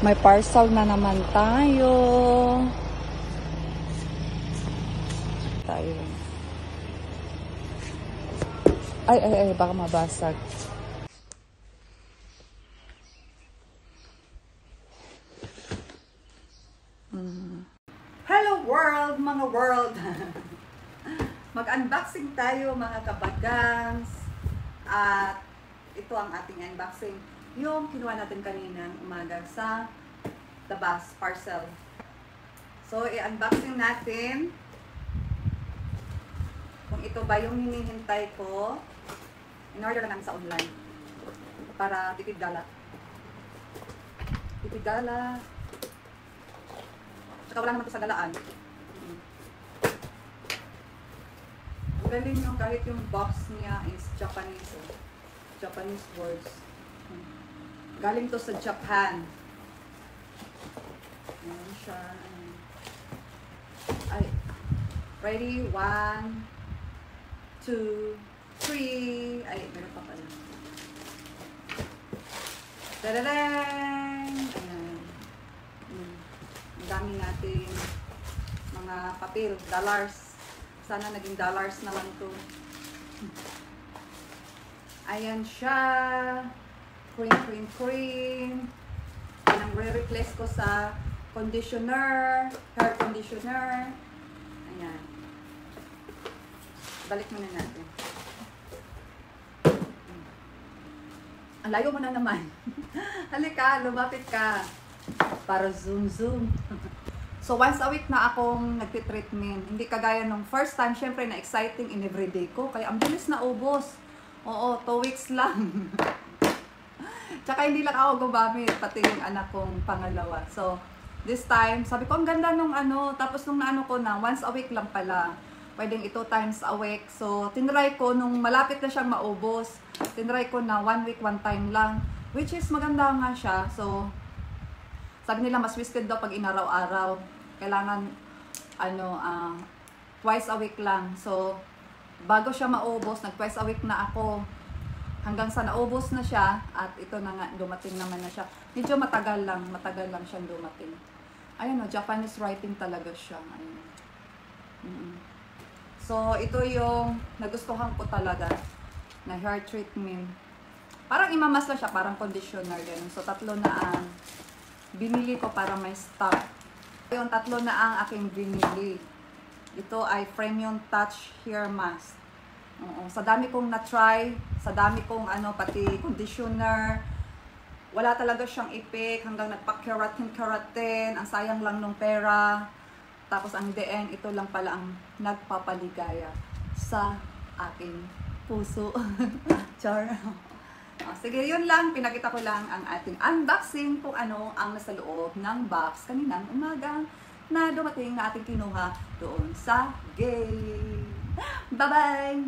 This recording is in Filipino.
May parcel na naman tayo. Ay, baka mabasag. Hello world, mga world! Mag-unboxing tayo mga kabagangs. At ito ang ating unboxing. Yung kinuha natin kaninang umaga sa Tabas parcel. So, i-unboxing natin kung ito ba yung hinihintay ko. In-order na namin sa online para tipid gala. Tipid gala. Tsaka wala naman ito sa galaan. Ang galing yung kahit yung box niya is Japanese. Japanese words. Galing to sa Japan. Ayan siya. Ay. Ready? 1, 2, 3. Ay, meron pa pala. Tadadang! Ayan. Ang dami natin mga papel, dollars. Sana naging dollars naman to. Ayan siya. Cream. Yan ang re-replace ko sa conditioner, hair conditioner. Ayan. Balik muna natin. Ang layo mo na naman. Halika, lumapit ka. Para zoom. So, once a week na akong nagtitreatment. Hindi kagaya nung first time, syempre na exciting in everyday ko. Kaya ang bilis na ubos. Oo, 2 weeks lang. Tsaka hindi lang ako gumamit, pati yung anak kong pangalawa. So, this time, sabi ko, ang ganda nung ano, tapos nung naano ko na, once a week lang pala. Pwedeng 2 times a week. So, tinry ko, nung malapit na siyang maubos, tinry ko na 1 week, 1 time lang. Which is, maganda nga siya. So, sabi nila, mas wasted daw pag inaraw-araw. Kailangan, twice a week lang. So, bago siya maubos, nag-twice a week na ako. Hanggang sa naubos na siya, at ito na nga, dumating naman na siya. Medyo matagal lang siyang dumating. Ayun o, Japanese writing talaga siya. Ayun. So, ito yung nagustuhan ko talaga na hair treatment. Parang imamas lang siya, parang conditioner ganun. So, 3 na ang binili ko para may stock. Yung 3 na ang aking binili. Ito ay Premium Touch Hair Mask. Sa dami kong na-try, sa dami kong pati conditioner, wala talaga siyang epek hanggang nagpa-keratin. Ang sayang lang nung pera. Tapos ang DN, ito lang pala ang nagpapaligaya sa aking puso. Char. Sige, yun lang. Pinakita ko lang ang ating unboxing kung ano ang nasa loob ng box kaninang umaga na dumating na ating kinuha doon sa gate. Bye-bye!